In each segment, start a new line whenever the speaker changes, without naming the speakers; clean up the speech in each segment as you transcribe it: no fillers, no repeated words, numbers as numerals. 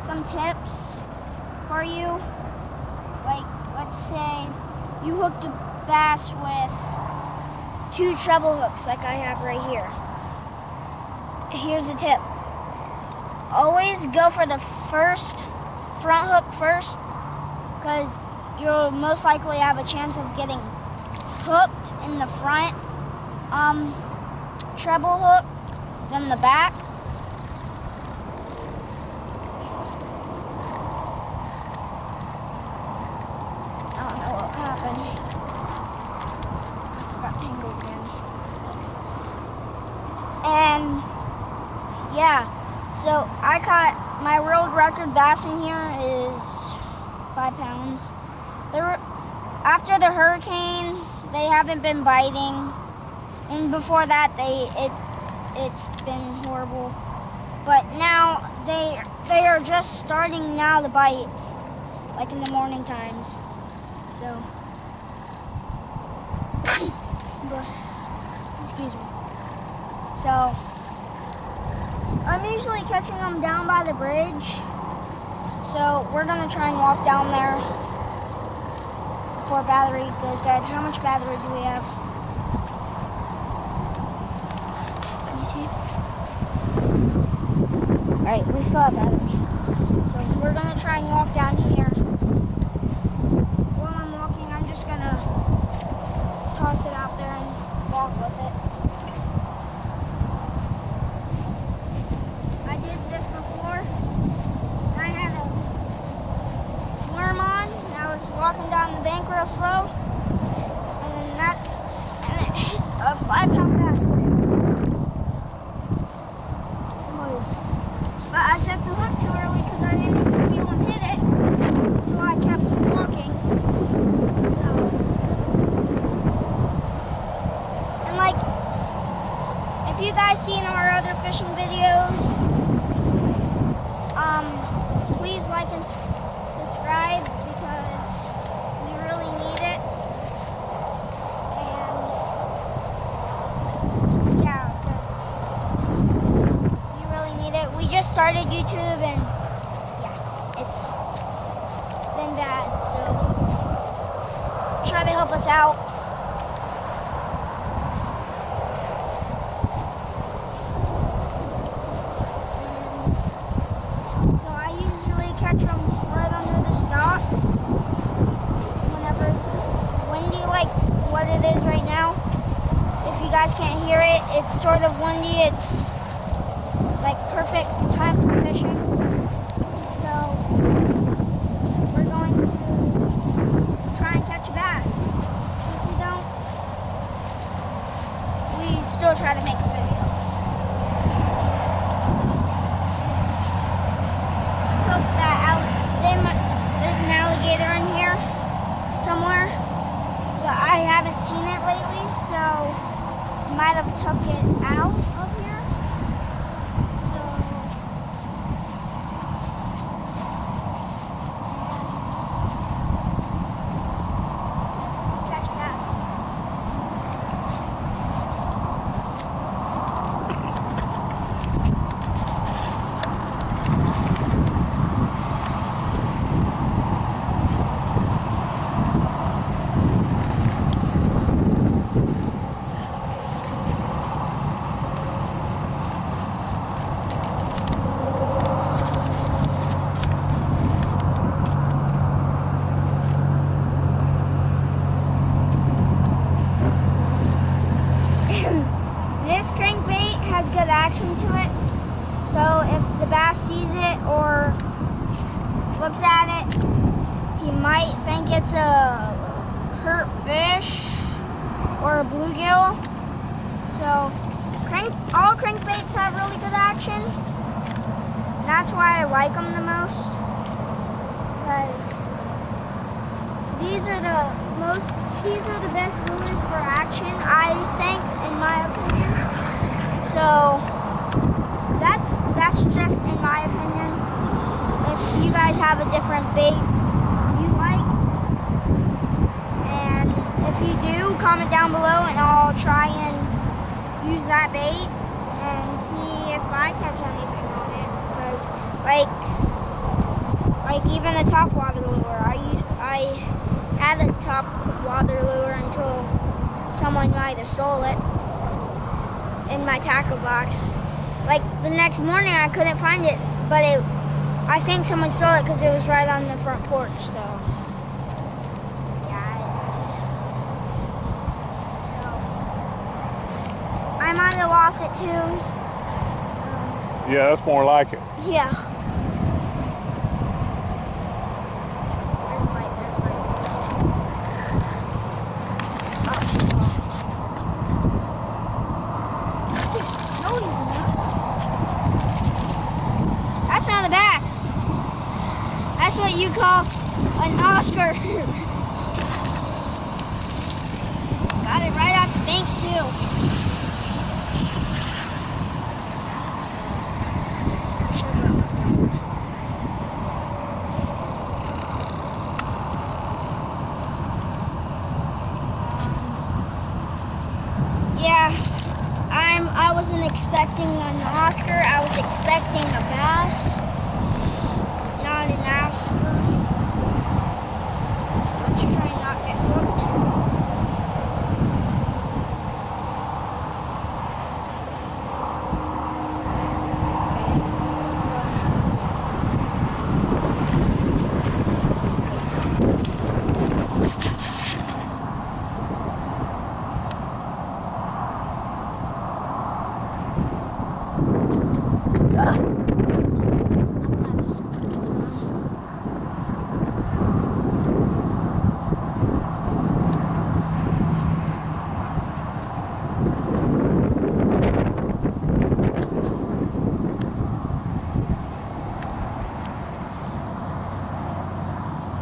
some tips for you. Like, let's say you hooked a bass with 2 treble hooks like I have right here. Here's a tip. Always go for the front hook first, because you'll most likely have a chance of getting hooked in the front treble hook than the back. I don't know what happened. Must have got tangled again. And yeah, so I caught my world record bass in here is 5 pounds. After the hurricane, they haven't been biting, and before that, it's been horrible. But now they are just starting now to bite, like in the morning times. So, excuse me. So, I'm usually catching them down by the bridge. So we're gonna try and walk down there before battery goes dead. How much battery do we have? Let me see. Alright, we still have battery. So we're gonna try and walk down here. While I'm walking, I'm just gonna toss it out there and walk with it. I did this before. I had a worm on, and I was walking down the bank real slow, and it hit a 5-pound bass. But I set the hook too early because I didn't even feel him hit it, so I kept walking. So, and like, if you guys seen our other fishing videos, please like and subscribe, because we really need it. And yeah, because we really need it. We just started YouTube, and yeah, it's been bad. So try to help us out. Catch them right under this dock whenever it's windy, like what it is right now. If you guys can't hear it, it's sort of windy. It's like perfect time for fishing. So we're going to try and catch a bass. If we don't, we still try to make a video. There's an alligator in here somewhere, but I haven't seen it lately, so I might have took it out of here. So catch a bass. This crankbait has good action to it, so if the bass sees it or looks at it, he might think it's a hurt fish or a bluegill. So all crankbaits have really good action. That's why I like them the most, because these are the best lures for action, I think, in my opinion. So that's just in my opinion. If you guys have a different bait you like, and if you do, comment down below, and I'll try and use that bait and see if I catch anything on it. Because, like, Like even a top water lure. I had a top water lure until someone might have stole it in my tackle box. Like the next morning I couldn't find it, but I think someone stole it because it was right on the front porch, so yeah. So I might have lost it too.
Yeah, that's more like it.
Yeah. There's a bite, there's a bite. No, he's not. That's not a bass. That's what you call an Oscar. Got it right off the bank too. Yeah, I wasn't expecting an Oscar. I was expecting a bass, not an Oscar. Let's try and not get hooked.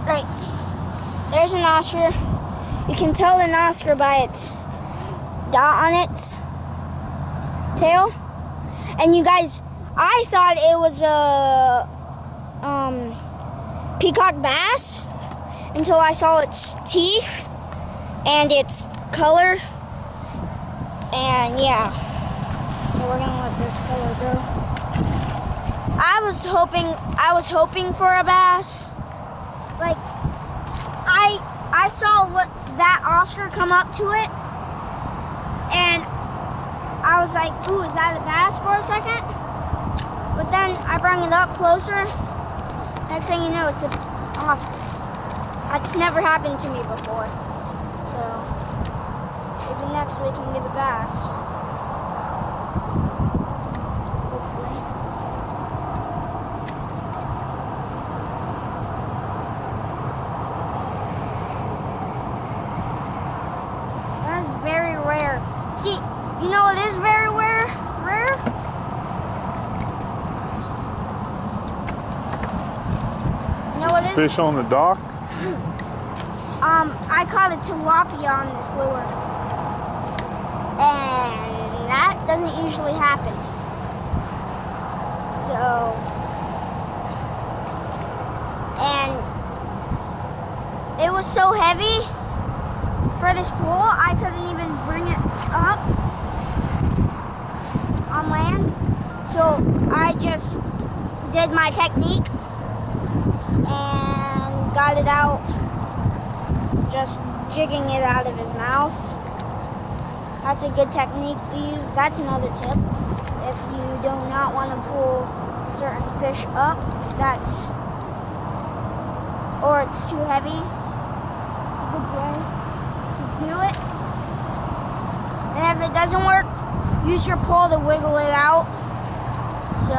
Right, there's an Oscar. You can tell an Oscar by its dot on its tail. And you guys, I thought it was a peacock bass until I saw its teeth and its color. And yeah, so we're gonna let this color go. I was hoping for a bass. Like, I saw that Oscar come up to it, and I was like, ooh, is that a bass for a second? But then I brought it up closer. Next thing you know, it's an Oscar. That's never happened to me before. So, maybe next week we can get a bass. Hopefully. Very rare. See, you know it is very rare? You know what it is?
Fish on the dock?
I caught a tilapia on this lure. And that doesn't usually happen. So, and it was so heavy for this pole, I couldn't even bring it up on land. So I just did my technique and got it out, just jigging it out of his mouth. That's a good technique to use. That's another tip. If you do not want to pull certain fish up, or it's too heavy, it's a good way do it. And if it doesn't work, use your pole to wiggle it out. So,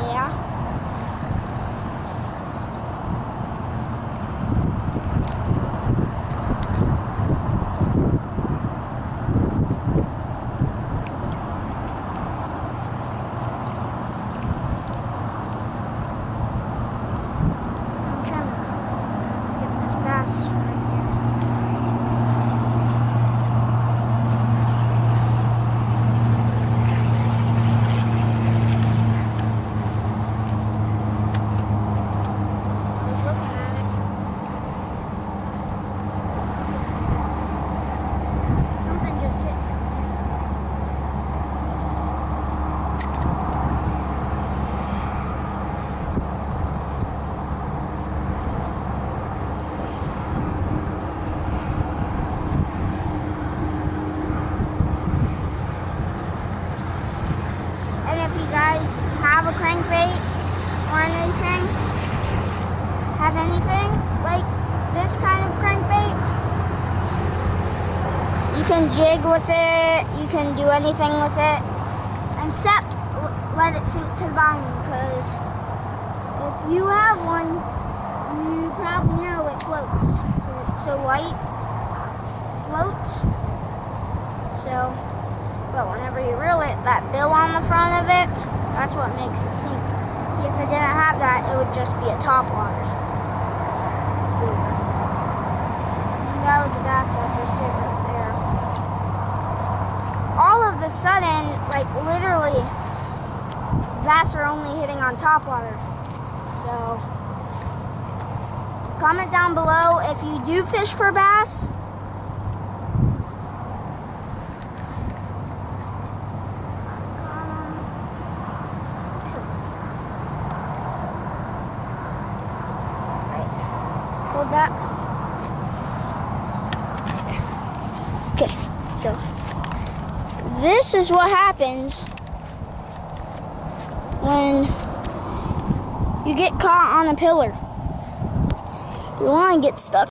yeah. I'm trying to get this bass right here. You can jig with it, you can do anything with it, except let it sink to the bottom, because if you have one, you probably know it floats, because it's so light, it floats. So, but whenever you reel it, that bill on the front of it, that's what makes it sink. See, if it didn't have that, it would just be a topwater. That was a bass that just hit right there. All of a sudden, like literally, bass are only hitting on topwater. So, comment down below if you do fish for bass. Hold that. Okay, so this is what happens when you get caught on a pillar. Your line gets stuck